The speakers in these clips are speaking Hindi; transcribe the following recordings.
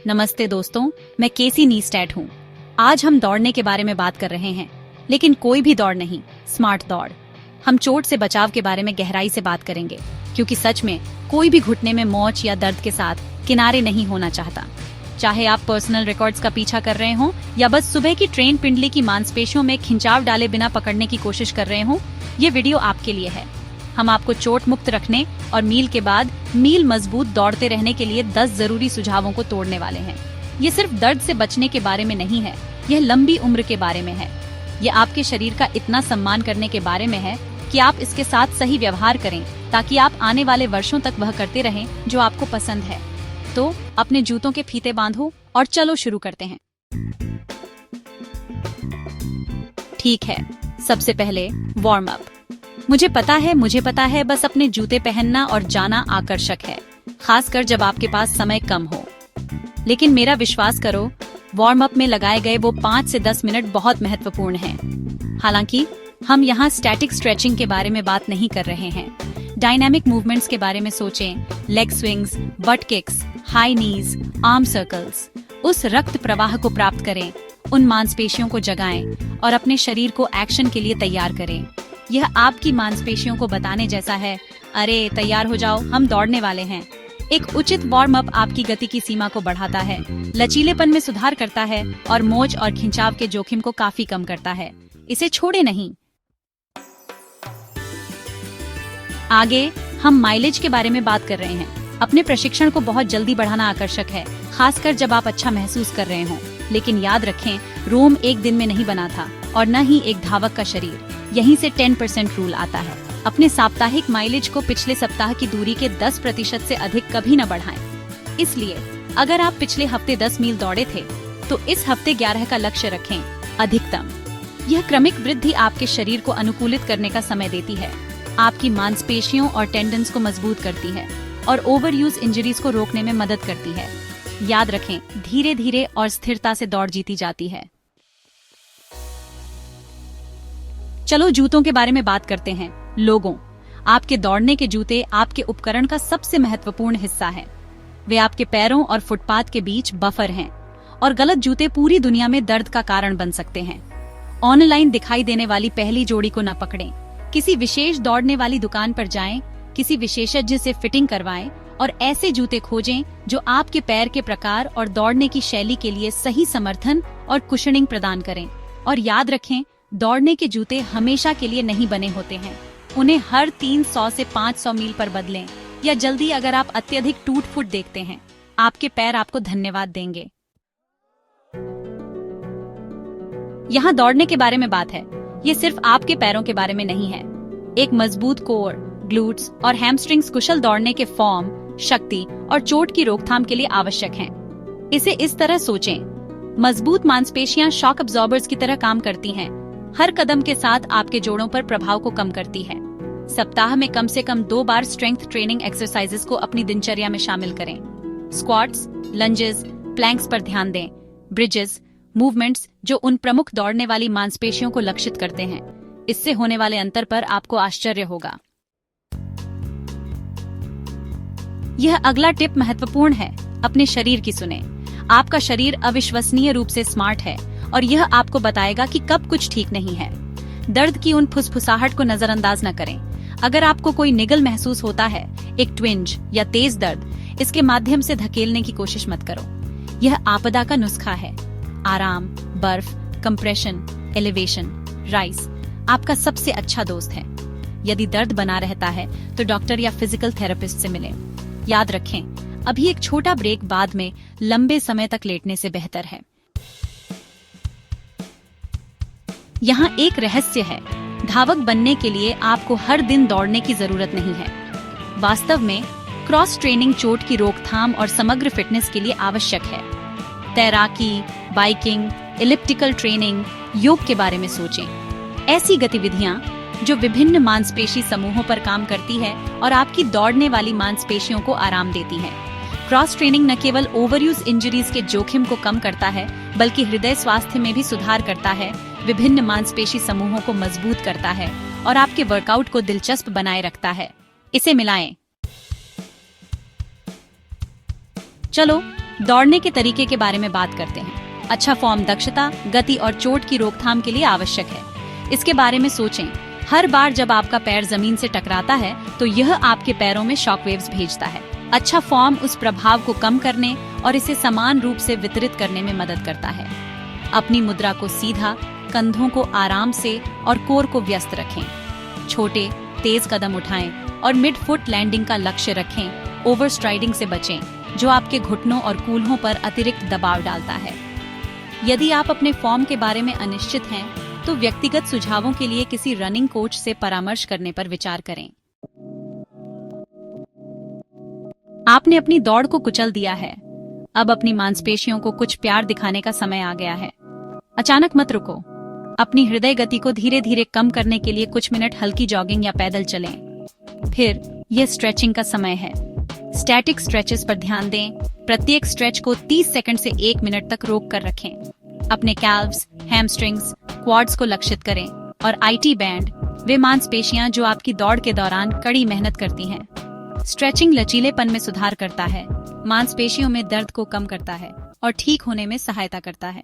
नमस्ते दोस्तों, मैं केसी नीस्टैट हूँ। आज हम दौड़ने के बारे में बात कर रहे हैं, लेकिन कोई भी दौड़ नहीं, स्मार्ट दौड़। हम चोट से बचाव के बारे में गहराई से बात करेंगे, क्योंकि सच में कोई भी घुटने में मोच या दर्द के साथ किनारे नहीं होना चाहता। चाहे आप पर्सनल रिकॉर्ड्स का पीछा कर रहे हो या बस सुबह की ट्रेन पिंडली की मांसपेशियों में खिंचाव डाले बिना पकड़ने की कोशिश कर रहे हो, ये वीडियो आपके लिए है। हम आपको चोट मुक्त रखने और मील के बाद मील मजबूत दौड़ते रहने के लिए 10 जरूरी सुझावों को तोड़ने वाले हैं। ये सिर्फ दर्द से बचने के बारे में नहीं है, यह लंबी उम्र के बारे में है। यह आपके शरीर का इतना सम्मान करने के बारे में है कि आप इसके साथ सही व्यवहार करें, ताकि आप आने वाले वर्षों तक वह करते रहें जो आपको पसंद है। तो अपने जूतों के फीते बांधो और चलो शुरू करते हैं। ठीक है, सबसे पहले वार्म अप। मुझे पता है, बस अपने जूते पहनना और जाना आकर्षक है, खासकर जब आपके पास समय कम हो। लेकिन मेरा विश्वास करो, वार्म अप में लगाए गए वो 5 से 10 मिनट बहुत महत्वपूर्ण हैं। हालांकि हम यहाँ स्टैटिक स्ट्रेचिंग के बारे में बात नहीं कर रहे हैं। डायनामिक मूवमेंट्स के बारे में सोचें। Leg swings, but kicks, high knees, arm circles. उस रक्त प्रवाह को प्राप्त करें, उन मांसपेशियों को जगाएं और अपने शरीर को एक्शन के लिए तैयार करें। यह आपकी मांसपेशियों को बताने जैसा है, अरे तैयार हो जाओ, हम दौड़ने वाले हैं। एक उचित वार्म अप आपकी गति की सीमा को बढ़ाता है, लचीलेपन में सुधार करता है और मोच और खिंचाव के जोखिम को काफी कम करता है। इसे छोड़े नहीं। आगे हम माइलेज के बारे में बात कर रहे हैं। अपने प्रशिक्षण को बहुत जल्दी बढ़ाना आकर्षक है, खासकर जब आप अच्छा महसूस कर रहे हो। लेकिन याद रखें, रोम एक दिन में नहीं बना था और न ही एक धावक का शरीर। यहीं से 10% रूल आता है। अपने साप्ताहिक माइलेज को पिछले सप्ताह की दूरी के 10% से अधिक कभी न बढ़ाएं। इसलिए अगर आप पिछले हफ्ते 10 मील दौड़े थे, तो इस हफ्ते 11 का लक्ष्य रखें, अधिकतम। यह क्रमिक वृद्धि आपके शरीर को अनुकूलित करने का समय देती है, आपकी मांसपेशियों और टेंडन्स को मजबूत करती है और ओवरयूज इंजरीज को रोकने में मदद करती है। याद रखें, धीरे धीरे और स्थिरता से दौड़ जीती जाती है। चलो जूतों के बारे में बात करते हैं। लोगों, आपके दौड़ने के जूते आपके उपकरण का सबसे महत्वपूर्ण हिस्सा है। वे आपके पैरों और फुटपाथ के बीच बफर हैं और गलत जूते पूरी दुनिया में दर्द का कारण बन सकते हैं। ऑनलाइन दिखाई देने वाली पहली जोड़ी को न पकड़ें। किसी विशेष दौड़ने वाली दुकान पर जाएं, किसी विशेषज्ञ से फिटिंग करवाएं और ऐसे जूते खोजें जो आपके पैर के प्रकार और दौड़ने की शैली के लिए सही समर्थन और कुशनिंग प्रदान करें। और याद रखें, दौड़ने के जूते हमेशा के लिए नहीं बने होते हैं। उन्हें हर 300 से 500 मील पर बदलें, या जल्दी अगर आप अत्यधिक टूट फूट देखते हैं, आपके पैर आपको धन्यवाद देंगे। यहाँ दौड़ने के बारे में बात है, ये सिर्फ आपके पैरों के बारे में नहीं है। एक मजबूत कोर, ग्लूट्स और हैमस्ट्रिंग्स कुशल दौड़ने के फॉर्म, शक्ति और चोट की रोकथाम के लिए आवश्यक हैं। इसे इस तरह सोचें, मजबूत मांसपेशियां शॉक अब्जॉर्बर्स की तरह काम करती हैं, हर कदम के साथ आपके जोड़ों पर प्रभाव को कम करती है। सप्ताह में कम से कम 2 बार स्ट्रेंथ ट्रेनिंग एक्सरसाइजेस को अपनी दिनचर्या में शामिल करें। स्क्वाट्स, लंजेस, प्लैंक्स पर ध्यान दें। ब्रिजेस, मूवमेंट्स जो उन प्रमुख दौड़ने वाली मांसपेशियों को लक्षित करते हैं। इससे होने वाले अंतर पर आपको आश्चर्य होगा। यह अगला टिप महत्वपूर्ण है, अपने शरीर की सुने। आपका शरीर अविश्वसनीय रूप से स्मार्ट है और यह आपको बताएगा कि कब कुछ ठीक नहीं है। दर्द की उन फुसफुसाहट को नजरअंदाज न करें। अगर आपको कोई निगल महसूस होता है, एक ट्विंज या तेज दर्द, इसके माध्यम से धकेलने की कोशिश मत करो। यह आपदा का नुस्खा है। आराम, बर्फ, कंप्रेशन, एलिवेशन, राइस आपका सबसे अच्छा दोस्त है। यदि दर्द बना रहता है तो डॉक्टर या फिजिकल थेरेपिस्ट से मिलें। याद रखें, अभी एक छोटा ब्रेक बाद में लंबे समय तक लेटने से बेहतर है। यहाँ एक रहस्य है, धावक बनने के लिए आपको हर दिन दौड़ने की जरूरत नहीं है। वास्तव में क्रॉस ट्रेनिंग चोट की रोकथाम और समग्र फिटनेस के लिए आवश्यक है। तैराकी, बाइकिंग, एलिप्टिकल ट्रेनिंग, योग के बारे में सोचें। ऐसी गतिविधियाँ जो विभिन्न मांसपेशी समूहों पर काम करती है और आपकी दौड़ने वाली मांसपेशियों को आराम देती है। क्रॉस ट्रेनिंग न केवल ओवरयूज इंजरीज के जोखिम को कम करता है, बल्कि हृदय स्वास्थ्य में भी सुधार करता है, विभिन्न मांसपेशी समूहों को मजबूत करता है और आपके वर्कआउट को दिलचस्प बनाए रखता है। इसे मिलाएं। चलो दौड़ने के तरीके के बारे में बात करते हैं। अच्छा फॉर्म दक्षता, गति और चोट की रोकथाम के लिए आवश्यक है। इसके बारे में सोचें। हर बार जब आपका पैर जमीन से टकराता है तो यह आपके पैरों में शॉकवेव्स भेजता है। अच्छा फॉर्म उस प्रभाव को कम करने और इसे समान रूप से वितरित करने में मदद करता है। अपनी मुद्रा को सीधा, कंधों को आराम से और कोर को व्यस्त रखें। छोटे, तेज कदम उठाएं और मिड फुट लैंडिंग का लक्ष्य रखें। ओवर स्ट्राइडिंग से बचें, जो आपके घुटनों और कूल्हों पर अतिरिक्त दबाव डालता है। यदि आप अपने फॉर्म के बारे में अनिश्चित हैं, तो व्यक्तिगत सुझावों के लिए किसी रनिंग कोच से परामर्श करने पर विचार करें। आपने अपनी दौड़ को कुचल दिया है। अब अपनी मांसपेशियों को कुछ प्यार दिखाने का समय आ गया है। अचानक मत रुको। अपनी हृदय गति को धीरे धीरे कम करने के लिए कुछ मिनट हल्की जॉगिंग या पैदल चलें। फिर यह स्ट्रेचिंग का समय है। स्टैटिक स्ट्रेचेस पर ध्यान दें। प्रत्येक स्ट्रेच को 30 सेकंड से 1 मिनट तक रोक कर रखें। अपने कैल्व्स, हैमस्ट्रिंग्स, क्वाड्स को लक्षित करें और आईटी बैंड, वे मांसपेशियां जो आपकी दौड़ के दौरान कड़ी मेहनत करती हैं। स्ट्रेचिंग लचीलेपन में सुधार करता है, मांसपेशियों में दर्द को कम करता है और ठीक होने में सहायता करता है।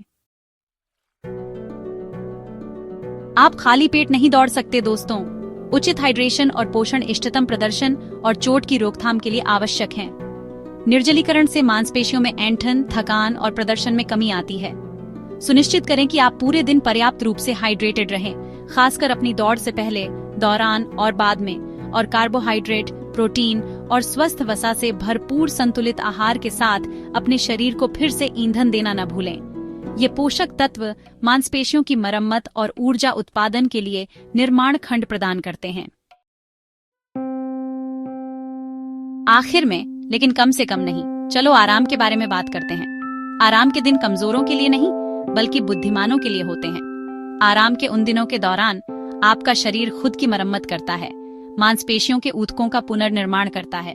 आप खाली पेट नहीं दौड़ सकते दोस्तों। उचित हाइड्रेशन और पोषण इष्टतम प्रदर्शन और चोट की रोकथाम के लिए आवश्यक हैं। निर्जलीकरण से मांसपेशियों में ऐंठन, थकान और प्रदर्शन में कमी आती है। सुनिश्चित करें कि आप पूरे दिन पर्याप्त रूप से हाइड्रेटेड रहें, खासकर अपनी दौड़ से पहले, दौरान और बाद में। और कार्बोहाइड्रेट, प्रोटीन और स्वस्थ वसा से भरपूर संतुलित आहार के साथ अपने शरीर को फिर से ईंधन देना न भूलें। ये पोषक तत्व मांसपेशियों की मरम्मत और ऊर्जा उत्पादन के लिए निर्माण खंड प्रदान करते हैं। आखिर में, लेकिन कम से कम नहीं, चलो आराम के बारे में बात करते हैं। आराम के दिन कमजोरों के लिए नहीं, बल्कि बुद्धिमानों के लिए होते हैं। आराम के उन दिनों के दौरान आपका शरीर खुद की मरम्मत करता है, मांसपेशियों के ऊतकों का पुनर्निर्माण करता है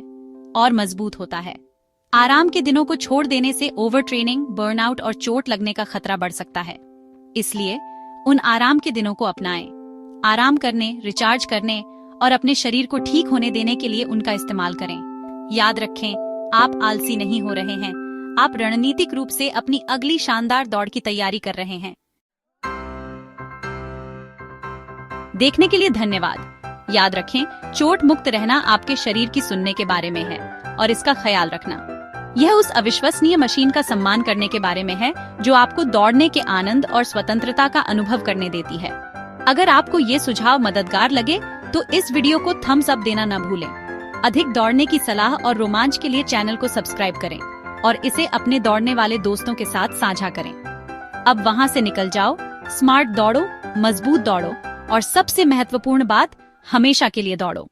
और मजबूत होता है। आराम के दिनों को छोड़ देने से ओवर ट्रेनिंग, बर्नआउट और चोट लगने का खतरा बढ़ सकता है। इसलिए उन आराम के दिनों को अपनाएं। आराम करने, रिचार्ज करने और अपने शरीर को ठीक होने देने के लिए उनका इस्तेमाल करें। याद रखें, आप आलसी नहीं हो रहे हैं, आप रणनीतिक रूप से अपनी अगली शानदार दौड़ की तैयारी कर रहे हैं। देखने के लिए धन्यवाद। याद रखें, चोट मुक्त रहना आपके शरीर की सुनने के बारे में है और इसका ख्याल रखना यह उस अविश्वसनीय मशीन का सम्मान करने के बारे में है जो आपको दौड़ने के आनंद और स्वतंत्रता का अनुभव करने देती है। अगर आपको ये सुझाव मददगार लगे तो इस वीडियो को थम्स अप देना न भूलें। अधिक दौड़ने की सलाह और रोमांच के लिए चैनल को सब्सक्राइब करें और इसे अपने दौड़ने वाले दोस्तों के साथ साझा करें। अब वहाँ से निकल जाओ, स्मार्ट दौड़ो, मजबूत दौड़ो और सबसे महत्वपूर्ण बात, हमेशा के लिए दौड़ो।